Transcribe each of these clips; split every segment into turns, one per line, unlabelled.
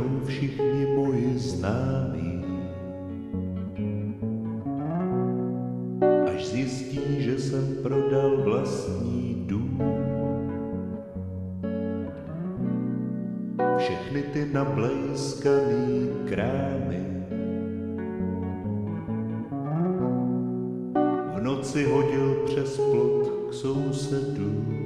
řeknou všichni moji známí, až zjistí, že jsem prodal vlastní dům. Všechny ty nablejskaný krámy v noci hodil přes plot k sousedům.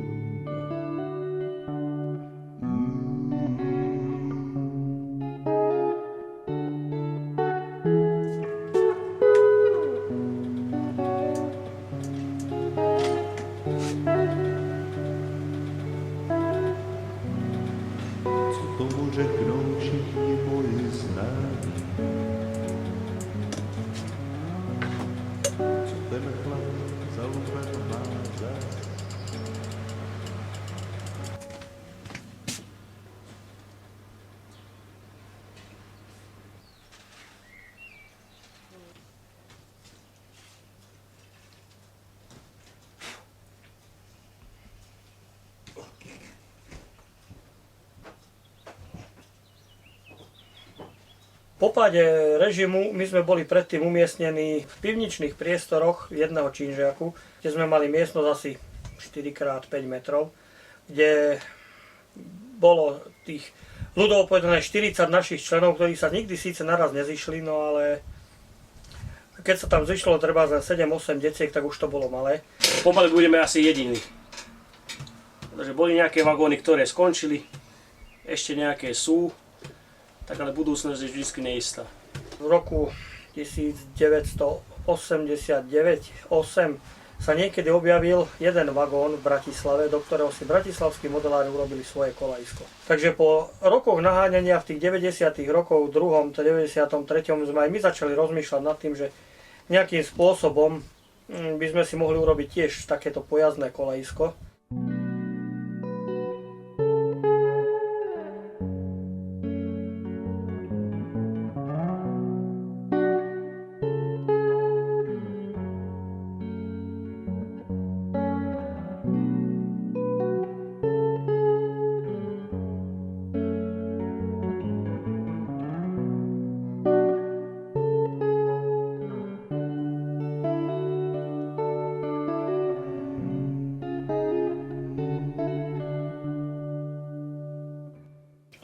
Tomu řeknou všichni moji známí, co ten chlap za lupen má zas.
Po páde režimu my sme boli predtým umiestnení v pivničných priestoroch jedného činžiaku, kde sme mali miestnosť asi 4x5 metrov, kde bolo tých ľudovo povedané 40 našich členov, ktorí sa nikdy síce naraz nezišli, no ale keď sa tam zišlo treba za 7-8 deciek, tak už to bolo malé.
Pomaly budeme asi jediní. Takže boli nejaké vagóny, ktoré skončili, ešte nejaké sú. Tak ale budúcnosť je vždy neistá.
V roku 1989-8 sa niekedy objavil jeden vagón v Bratislave, do ktorého si bratislavskí modelári urobili svoje kolajsko. Takže po rokoch naháňania v tých 90. rokov, 2. 93. sme aj my začali rozmýšľať nad tým, že nejakým spôsobom by sme si mohli urobiť tiež takéto pojazdné kolajsko.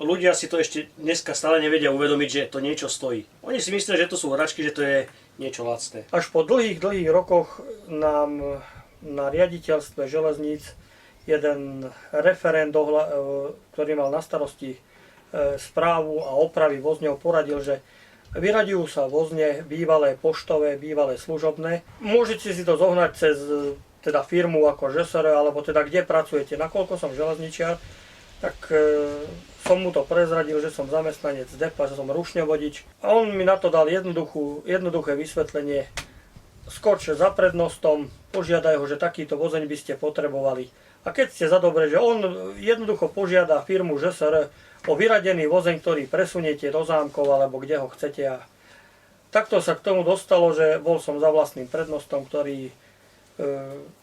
Ľudia si to ešte dneska stále nevedia uvedomiť, že to niečo stojí. Oni si myslia, že to sú hračky, že to je niečo lacné.
Až po dlhých rokoch nám na riaditeľstve železníc jeden referent, ktorý mal na starosti správu a opravy vozňov, poradil, že vyraďujú sa vozne bývalé poštové, bývalé služobné. Môžete si to zohnať cez teda firmu ako ŽSR, alebo teda kde pracujete, nakoľko som železničiar, tak som mu to prezradil, že som zamestnanec depa, že som rušňovodič. A on mi na to dal jednoduché vysvetlenie. Skoč za prednostom, požiadaj ho, že takýto vozeň by ste potrebovali. A keď ste za dobre, že on jednoducho požiada firmu ŽSR o vyradený vozeň, ktorý presuniete do zámkov alebo kde ho chcete. A takto sa k tomu dostalo, že bol som za vlastným prednostom, ktorý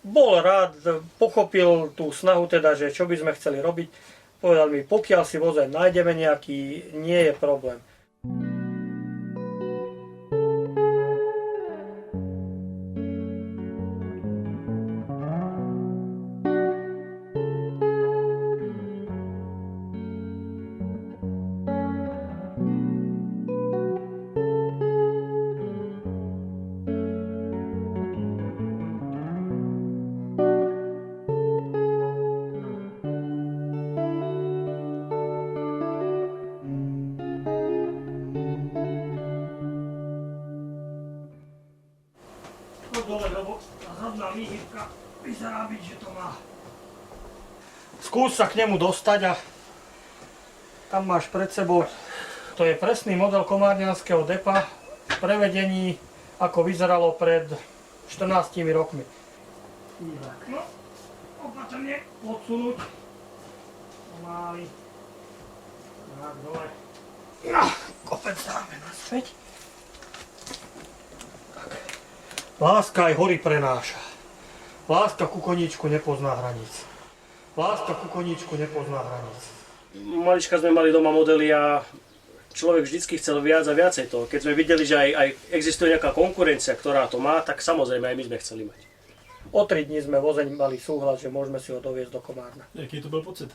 bol rád, pochopil tú snahu teda, že čo by sme chceli robiť. Povedal mi, pokiaľ si vozeň nájdeme nejaký, nie je problém. Dole, lebo zadná výhybka vyzerá byť, že to má. Skús sa k nemu dostať a tam máš pred sebou. To je presný model komárňanského depa v prevedení, ako vyzeralo pred 14 rokmi. No, opatrne odsunúť. Pomáli. Tak, dole. No, kopec dáme naspäť. Láska aj hory prenáša. Láska ku koníčku nepozná hraníc. Láska ku koníčku nepozná hraníc.
Malička sme mali doma modely a človek vždycky chcel viac a viacej toho. Keď sme videli, že aj existuje nejaká konkurencia, ktorá to má, tak samozrejme aj my sme chceli mať.
O 3 dní sme vozeň mali súhlas, že môžeme si ho doviezť do Komárna.
Jaký to byl pocit?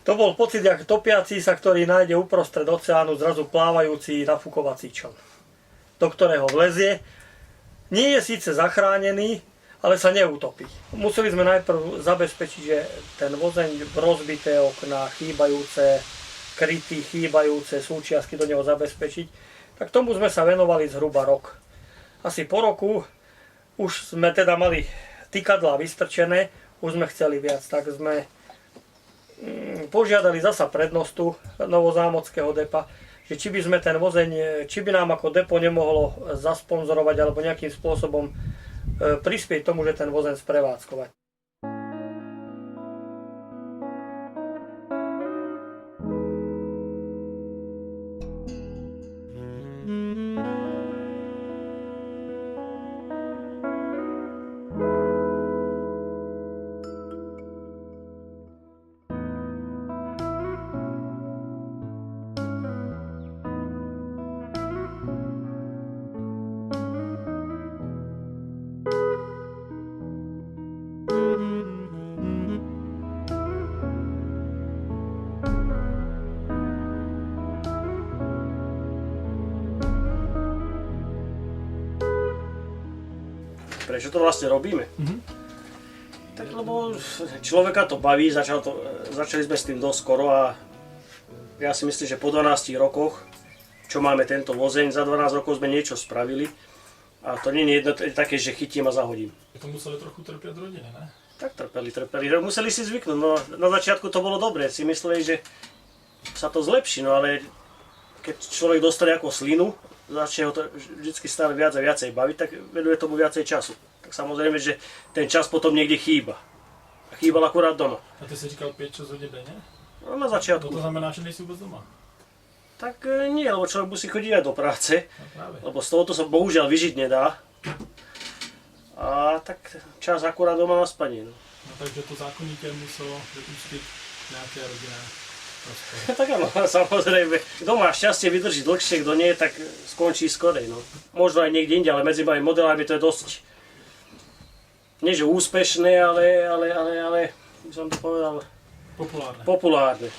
To bol pocit, jak topiaci sa, ktorý nájde uprostred oceánu zrazu plávajúci nafukovací čln, do ktorého vlezie. Nie je síce zachránený, ale sa neutopí. Museli sme najprv zabezpečiť, že ten vozeň, rozbité okná, chýbajúce kryty, chýbajúce súčiastky do neho zabezpečiť. Tak tomu sme sa venovali zhruba rok. Asi po roku už sme teda mali tykadlá vystrčené, už sme chceli viac, tak sme požiadali zasa prednostu Novozámockého depa, že či by sme ten vozeň, či by nám ako depo nemohlo zasponzorovať alebo nejakým spôsobom prispieť tomu, že ten vozeň sprevádzkovať.
Prečo to vlastne robíme? Tak lebo človeka to baví, začali sme s tým dosť skoro a ja si myslím, že po 12 rokoch, čo máme tento vozeň, za 12 rokov sme niečo spravili a to nie je jedno také, že chytím a zahodím.
To museli trochu trpět rodiny, ne?
Tak trpeli. Museli si zvyknúť, no na začiatku to bolo dobré, si mysleli, že sa to zlepší, no ale keď človek dostane ako slinu, začne ho to vždy stále viac a viacej baviť, tak venuje tomu viacej času. Tak samozrejme, že ten čas potom niekde chýba. A chýbal akurát doma.
A ty si říkal 5-6 hodin denně?
No na začiatku.
To znamená, že nejsi vůbec doma?
Tak nie, lebo človek musí chodiť aj do práce,
No právě.
lebo z tohoto sa bohužiaľ vyžiť nedá. A tak čas akurát doma na spaní. No.
No takže to zákonitě muselo vyústit nějaké rodinné rozpory.
Tak áno, samozrejme. Kto má šťastie vydrží dlhšie, kto nie, tak skončí skorej. No. Možno aj niekde inde, ale medzi mojimi modelami to je dosť, nie že úspešné, ale by som to povedal,
Populárne.
populárne.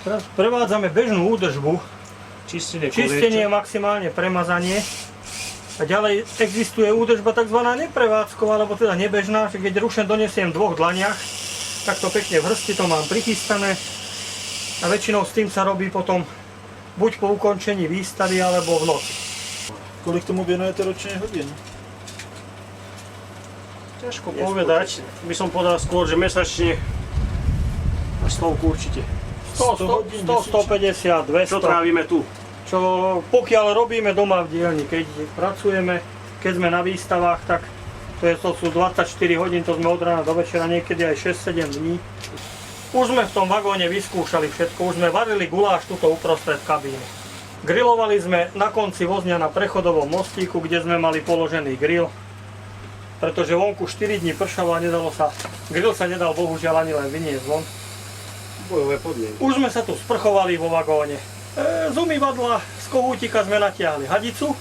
Teraz prevádzame bežnú údržbu, čistenie, maximálne premazanie. A ďalej existuje údržba tzv. Neprevádzková, alebo teda nebežná, že keď rušen donesiem v 2 dlaniach, tak to pekne v hrsti to mám prichystané. A väčšinou s tým sa robí potom buď po ukončení výstavy, alebo v noci.
Kolik tomu věnujete ročně hodin?
Ťažko povedať, by som povedal skôr, že mesačne stovku určite.
100, 150, 200.
Čo trávime tu?
Čo pokiaľ robíme doma v dielni, keď pracujeme, keď sme na výstavách, tak to sú 24 hodín, to sme od rána do večera, niekedy aj 6-7 dní. Už sme v tom vagóne vyskúšali všetko, už sme varili guláš tuto uprostred kabíny. Grilovali sme na konci vozňa na prechodovom mostíku, kde sme mali položený grill, pretože vonku 4 dní pršalo a nedalo sa, grill sa nedal bohužiaľ ani len vyniesť von.
Bojové podmienky.
Už sme sa tu sprchovali vo vagóne. Z umývadla, z kohútika sme natiahli hadicu.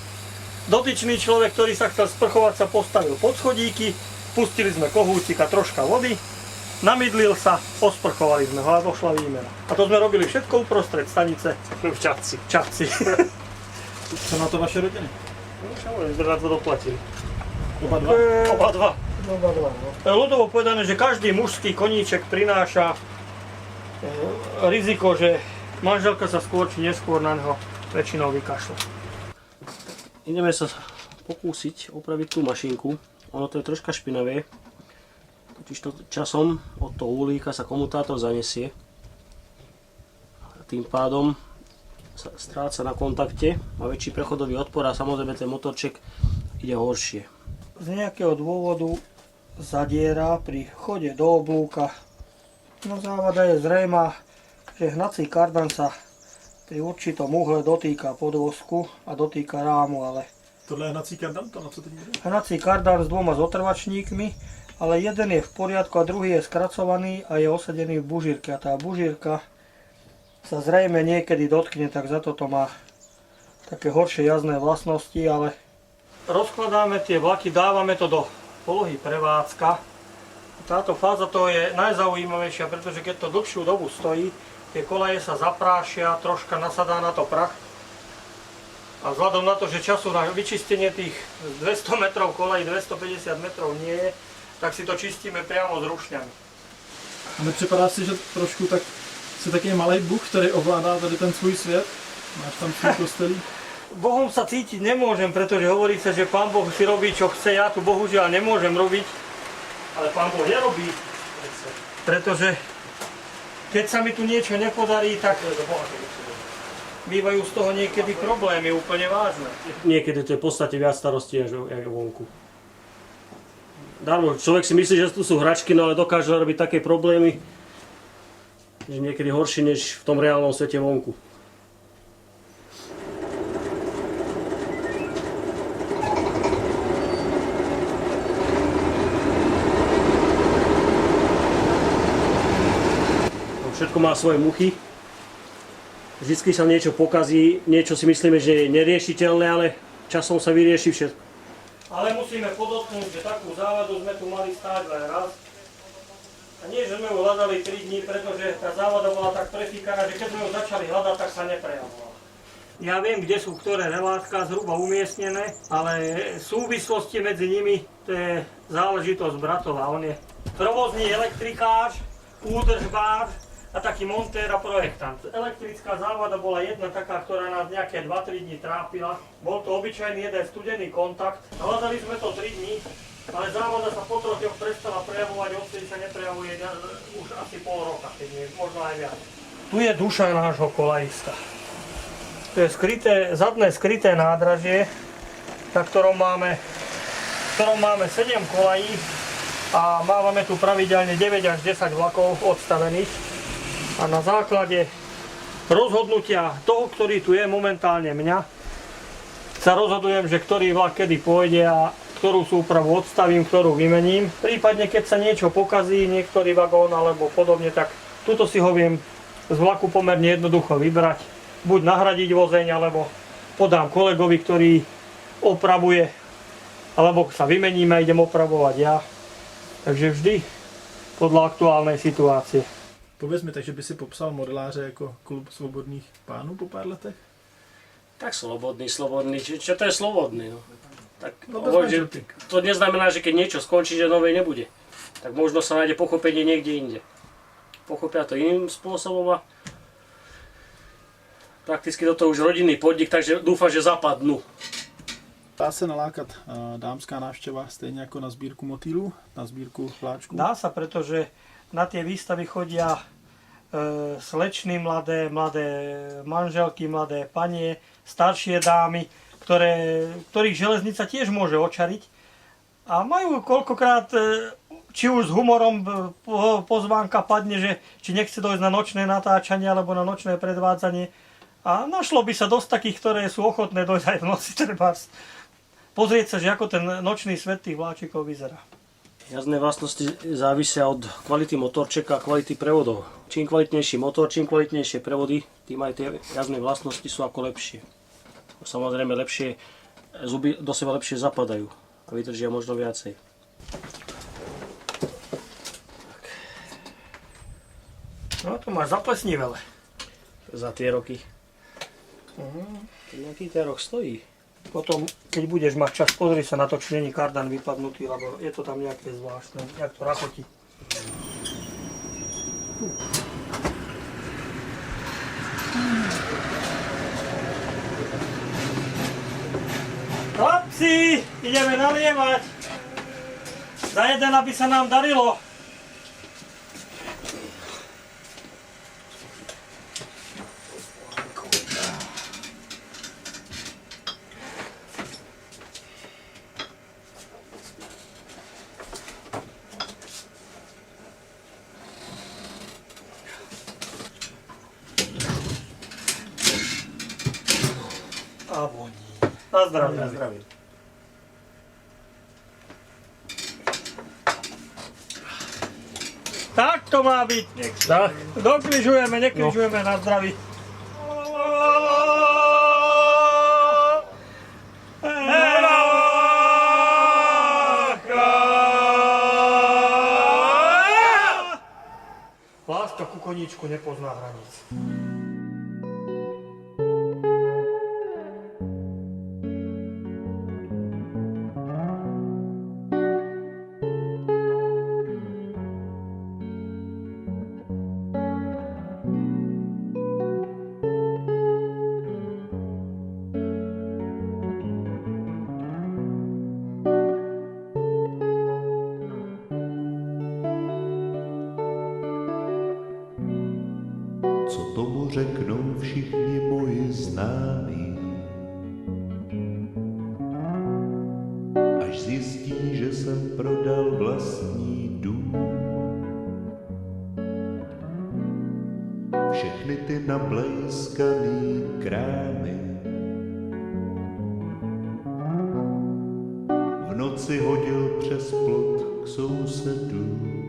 Dotyčný človek, ktorý sa chcel sprchovať, sa postavil pod schodíky. Pustili sme kohútika, troška vody. Namydlil sa, osprchovali sme ho a došla výmena. A to sme robili všetko uprostred stanice
V Čadci.
Čadci.
Co na to vaše rodiny?
No čo môžem, sme na to doplatili.
Oba dva?
Oba dva.
Ľudovo povedané, že každý mužský koníček prináša riziko, že manželka sa skôr či neskôr na neho väčšinou vykašle.
Ideme sa pokúsiť opraviť tú mašinku. Ono to je troška špinavé. Totižto časom od toho uhlíka sa komutátor zanesie. Tým pádom sa stráca na kontakte, má väčší prechodový odpor a samozrejme ten motorček ide horšie.
Z nejakého dôvodu zadiera pri chode do oblúka. No závada je zrejmá, že hnací kardan sa pri určitom uhle dotýka podvozku a dotýka rámu, ale
Tohle je hnací kardan, to na co teď jde?
hnací kardan s dvoma zotrvačníkmi, ale jeden je v poriadku a druhý je skracovaný a je osadený v bužírke. A tá bužírka sa zrejme niekedy dotkne, tak za toto má také horšie jazdné vlastnosti, ale rozkladáme tie vlaky, dávame to do polohy prevádzka. Táto fáza to je najzaujímavejšia, pretože keď to dlhšiu dobu stojí, tie kolaje sa zaprášia, troška nasadá na to prach. A vzhľadom na to, že času na vyčistenie tých 200 metrov kolejí, 250 metrov nie je, tak si to čistíme priamo s rušňami.
A nepřipadá si, že trošku tak jsi taky malej Bůh, který ovládá tady ten svůj svět? Máš tam svůj kostelík?
Bohom sa cítiť nemôžem, pretože hovorí sa, že Pán Boh si robí, čo chce. Ja tu bohužiaľ nemôžem robiť, ale Pán Boh nerobí. Pretože keď sa mi tu niečo nepodarí, tak bývajú z toho niekedy problémy úplne vážne.
Niekedy to je v podstate viac starostí až vonku. Darmo, človek si myslí, že tu sú hračky, no ale dokáže robiť také problémy, že niekedy horšie než v tom reálnom svete vonku. Všetko má svoje muchy. Vždycky sa niečo pokazí, niečo si myslíme, že je neriešiteľné, ale časom sa vyrieši všetko.
Ale musíme podotknúť, že takú závadu sme tu mali stáť len raz. A nie, že sme ju hľadali 3 dní, pretože tá závada bola tak prefíkaná, že keď sme ju začali hľadať, tak sa neprejavovala. Ja viem, kde sú ktoré relátka zhruba umiestnené, ale súvislosti medzi nimi, to je záležitosť bratova. On je provozný elektrikář, údržbář a taký montér a projektant. Elektrická závada bola jedna taká, ktorá nás nejaké 2-3 dní trápila. Bol to obyčajný jeden studený kontakt. Hľadali sme to 3 dní, ale závada sa po 3 dňoch prestala prejavovať, odtedy sa neprejavuje už asi pol roka, keď nie, možno aj viac. Tu je duša nášho kolajista. To je zadné skryté nádražie, na ktorom máme 7 kolají a máme tu pravidelne 9 až 10 vlakov odstavených. A na základe rozhodnutia toho, ktorý tu je momentálne mňa, sa rozhodujem, že ktorý vlak kedy pôjde a ktorú súpravu odstavím, ktorú vymením. Prípadne keď sa niečo pokazí, niektorý vagón alebo podobne, tak tuto si ho viem z vlaku pomerne jednoducho vybrať. Buď nahradiť vozeň, alebo podám kolegovi, ktorý opravuje, alebo sa vymeníme a idem opravovať ja. Takže vždy podľa aktuálnej situácie.
Pověz mi, takže by si popsal modeláře jako klub svobodných pánů po pár letech?
Tak slobodný. Čo to je slobodný? No? Tak,
No bez manželky.
to neznamená, že keď niečo skončí, že nové nebude. Tak možno sa nájde pochopenie niekde inde. Pochopia to iným spôsobom a prakticky toto už rodinný podnik, takže dúfam, že zapadnú.
Dá se nalákat dámská návštěva stejně jako na sbírku motýlů, na sbírku vláčků?
Dá sa, pretože na tie výstavy chodia slečny mladé manželky, mladé panie, staršie dámy, ktorých železnica tiež môže očariť. A majú koľkokrát, či už s humorom pozvánka padne, že či nechce dojsť na nočné natáčanie alebo na nočné predvádzanie. A našlo by sa dosť takých, ktoré sú ochotné dojsť aj v noci trebárs. Pozrieť sa, že ako ten nočný svet tých vláčikov vyzerá.
Jazdné vlastnosti závisia od kvality motorčeka a kvality prevodov. Čím kvalitnejší motor, čím kvalitnejšie prevody, tým aj tie jazdné vlastnosti sú ako lepšie. Samozrejme zuby do seba lepšie zapadajú a vydržia možno viacej.
No to máš zaplesnivele.
Za tie roky. Nejaký ten rok stojí.
Potom, keď budeš mať čas, pozri sa na to, či není kardan vypadnutý, lebo je to tam nejaké zvláštne, jak to rachotí. Chlapci, ideme nalievať. Za jeden, aby sa nám darilo. A voní. Na zdravie.
Na zdravie.
Tak to má byť.
Tak.
Dokrižujeme, nekrižujeme, na zdraví. Láska ku koníčku nepozná hraníc.
Co tomu řeknou všichni moji známí, až zjistí, že jsem prodal vlastní dům. Všechny ty nablejskaný krámy v noci hodil přes plot k sousedům.